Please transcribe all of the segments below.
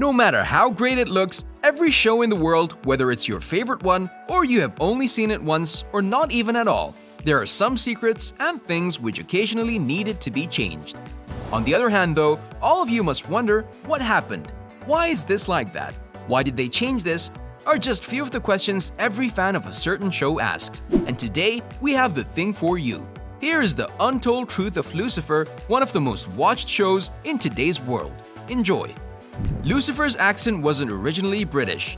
No matter how great it looks, every show in the world, whether it's your favorite one or you have only seen it once or not even at all, there are some secrets and things which occasionally needed to be changed. On the other hand though, all of you must wonder what happened. Why is this like that? Why did they change this? Are just few of the questions every fan of a certain show asks. And today, we have the thing for you. Here is the untold truth of Lucifer, one of the most watched shows in today's world. Enjoy. Lucifer's accent wasn't originally British.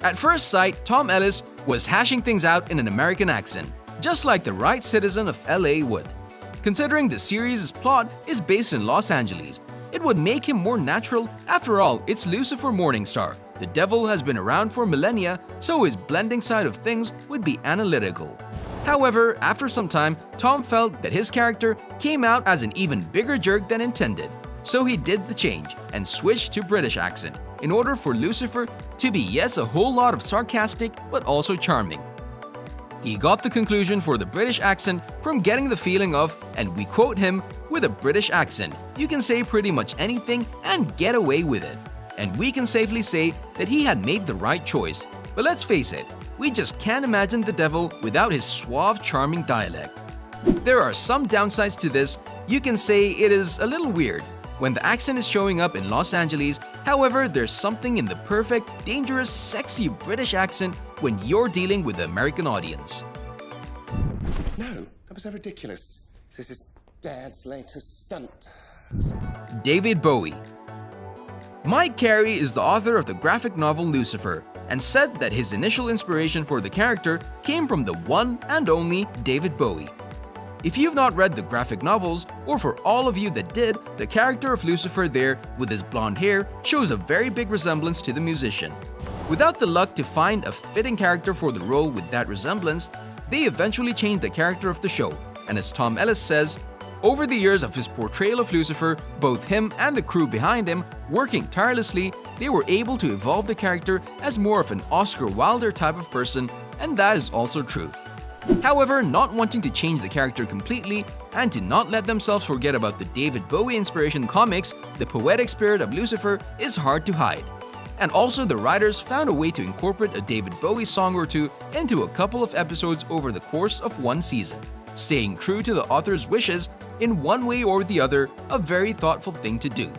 At first sight, Tom Ellis was hashing things out in an American accent, just like the right citizen of LA would. Considering the series' plot is based in Los Angeles, it would make him more natural. After all, it's Lucifer Morningstar. The devil has been around for millennia, so his blending side of things would be analytical. However, after some time, Tom felt that his character came out as an even bigger jerk than intended. So he did the change and switched to British accent in order for Lucifer to be, yes, a whole lot of sarcastic but also charming. He got the conclusion for the British accent from getting the feeling of, and we quote him, "With a British accent, you can say pretty much anything and get away with it." And we can safely say that he had made the right choice. But let's face it, we just can't imagine the devil without his suave, charming dialect. There are some downsides to this. You can say it is a little weird when the accent is showing up in Los Angeles. However, there's something in the perfect, dangerous, sexy British accent when you're dealing with the American audience. No, that was so ridiculous. This is Dad's latest stunt. David Bowie. Mike Carey is the author of the graphic novel Lucifer and said that his initial inspiration for the character came from the one and only David Bowie. If you've not read the graphic novels, or for all of you that did, the character of Lucifer there with his blonde hair shows a very big resemblance to the musician. Without the luck to find a fitting character for the role with that resemblance, they eventually changed the character of the show, and as Tom Ellis says, over the years of his portrayal of Lucifer, both him and the crew behind him, working tirelessly, they were able to evolve the character as more of an Oscar Wilde type of person, and that is also true. However, not wanting to change the character completely and to not let themselves forget about the David Bowie inspiration comics, the poetic spirit of Lucifer is hard to hide. And also the writers found a way to incorporate a David Bowie song or two into a couple of episodes over the course of one season. Staying true to the author's wishes in one way or the other, a very thoughtful thing to do.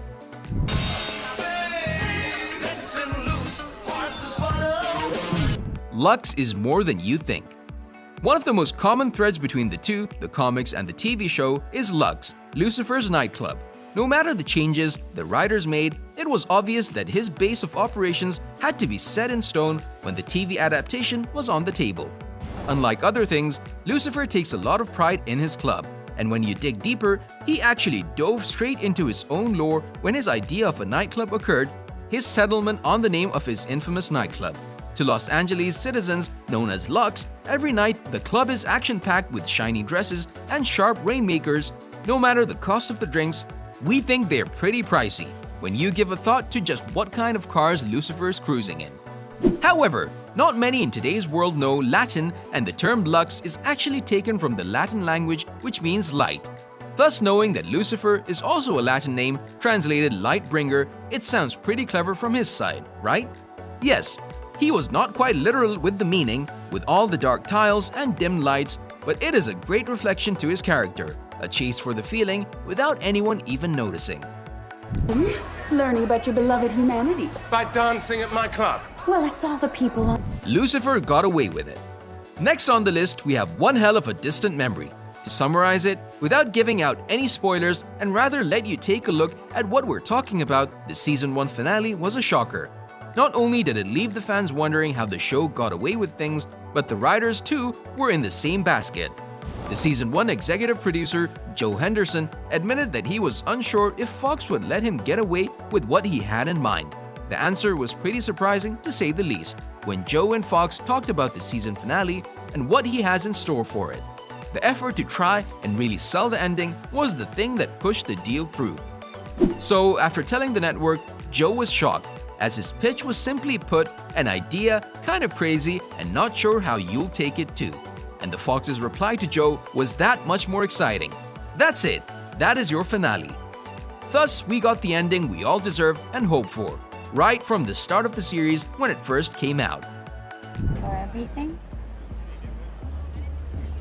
Lux is more than you think. One of the most common threads between the two, the comics and the TV show, is Lux, Lucifer's Nightclub. No matter the changes the writers made, it was obvious that his base of operations had to be set in stone when the TV adaptation was on the table. Unlike other things, Lucifer takes a lot of pride in his club, and when you dig deeper, he actually dove straight into his own lore when his idea of a nightclub occurred, his settlement on the name of his infamous nightclub. To Los Angeles citizens known as Lux, every night the club is action-packed with shiny dresses and sharp rainmakers. No matter the cost of the drinks, we think they're pretty pricey when you give a thought to just what kind of cars Lucifer is cruising in. However, not many in today's world know Latin, and the term Lux is actually taken from the Latin language, which means light. Thus, knowing that Lucifer is also a Latin name translated light bringer, it sounds pretty clever from his side, right? Yes, he was not quite literal with the meaning, with all the dark tiles and dim lights, but it is a great reflection to his character, a chase for the feeling without anyone even noticing. Learning about your beloved humanity. By dancing at my club. Well, I saw the people on... Lucifer got away with it. Next on the list, we have one hell of a distant memory. To summarize it, without giving out any spoilers and rather let you take a look at what we're talking about, the Season 1 finale was a shocker. Not only did it leave the fans wondering how the show got away with things, but the writers too were in the same basket. The Season 1 executive producer, Joe Henderson, admitted that he was unsure if Fox would let him get away with what he had in mind. The answer was pretty surprising, to say the least, when Joe and Fox talked about the season finale and what he has in store for it. The effort to try and really sell the ending was the thing that pushed the deal through. So, after telling the network, Joe was shocked, as his pitch was simply put, an idea, kind of crazy, and not sure how you'll take it too. And the Fox's reply to Joe was that much more exciting. That's it, that is your finale. Thus, we got the ending we all deserved and hoped for. right from the start of the series when it first came out. For everything?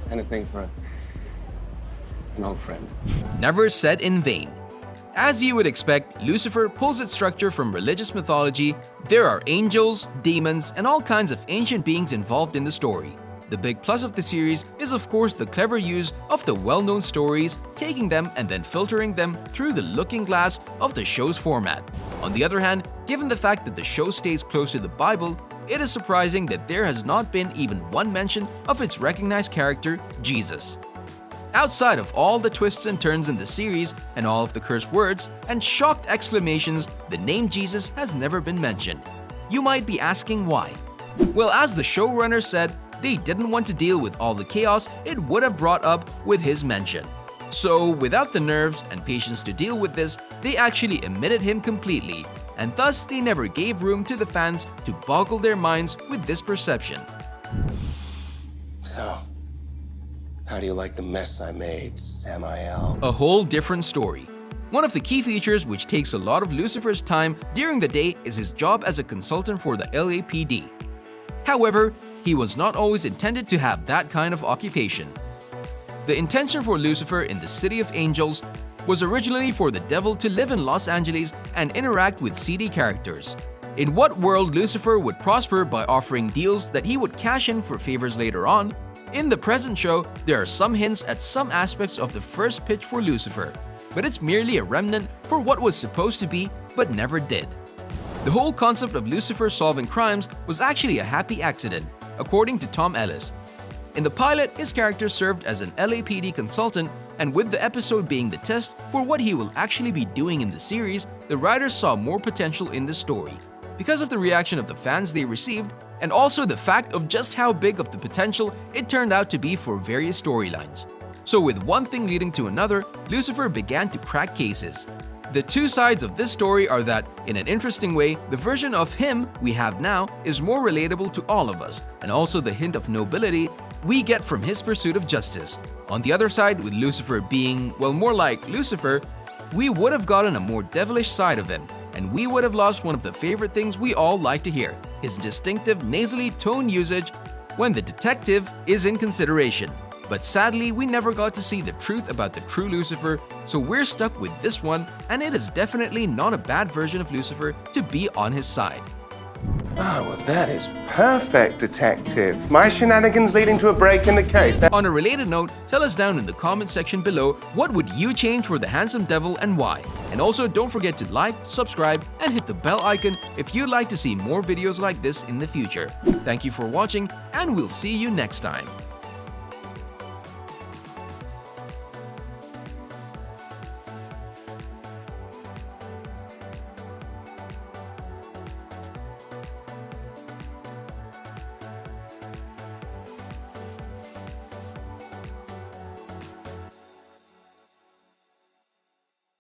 Anything for an old friend. Never said in vain. As you would expect, Lucifer pulls its structure from religious mythology. There are angels, demons, and all kinds of ancient beings involved in the story. The big plus of the series is of course the clever use of the well-known stories, taking them and then filtering them through the looking glass of the show's format. On the other hand, given the fact that the show stays close to the Bible, it is surprising that there has not been even one mention of its recognized character, Jesus. Outside of all the twists and turns in the series and all of the curse words and shocked exclamations, the name Jesus has never been mentioned. You might be asking why. Well, as the showrunner said, they didn't want to deal with all the chaos it would have brought up with his mention. So, without the nerves and patience to deal with this, they actually omitted him completely, and thus they never gave room to the fans to boggle their minds with this perception. So, how do you like the mess I made, Samael? A whole different story. One of the key features which takes a lot of Lucifer's time during the day is his job as a consultant for the LAPD. However, he was not always intended to have that kind of occupation. The intention for Lucifer in the City of Angels was originally for the devil to live in Los Angeles and interact with seedy characters. In what world Lucifer would prosper by offering deals that he would cash in for favors later on, in the present show, there are some hints at some aspects of the first pitch for Lucifer, but it's merely a remnant for what was supposed to be but never did. The whole concept of Lucifer solving crimes was actually a happy accident, according to Tom Ellis. In the pilot, his character served as an LAPD consultant, and with the episode being the test for what he will actually be doing in the series, the writers saw more potential in the story. Because of the reaction of the fans they received, and also the fact of just how big of the potential it turned out to be for various storylines. So with one thing leading to another, Lucifer began to crack cases. The two sides of this story are that, in an interesting way, the version of him we have now is more relatable to all of us, and also the hint of nobility we get from his pursuit of justice. On the other side, with Lucifer being, well, more like Lucifer, we would have gotten a more devilish side of him, and we would have lost one of the favorite things we all like to hear, his distinctive nasally tone usage when the detective is in consideration. But sadly, we never got to see the truth about the true Lucifer, so we're stuck with this one, and it is definitely not a bad version of Lucifer to be on his side. Oh, well, that is perfect, detective. My shenanigans leading to a break in the case. On a related note, tell us down in the comment section below what would you change for the handsome devil and why. And also don't forget to like, subscribe, and hit the bell icon if you'd like to see more videos like this in the future. Thank you for watching, and we'll see you next time.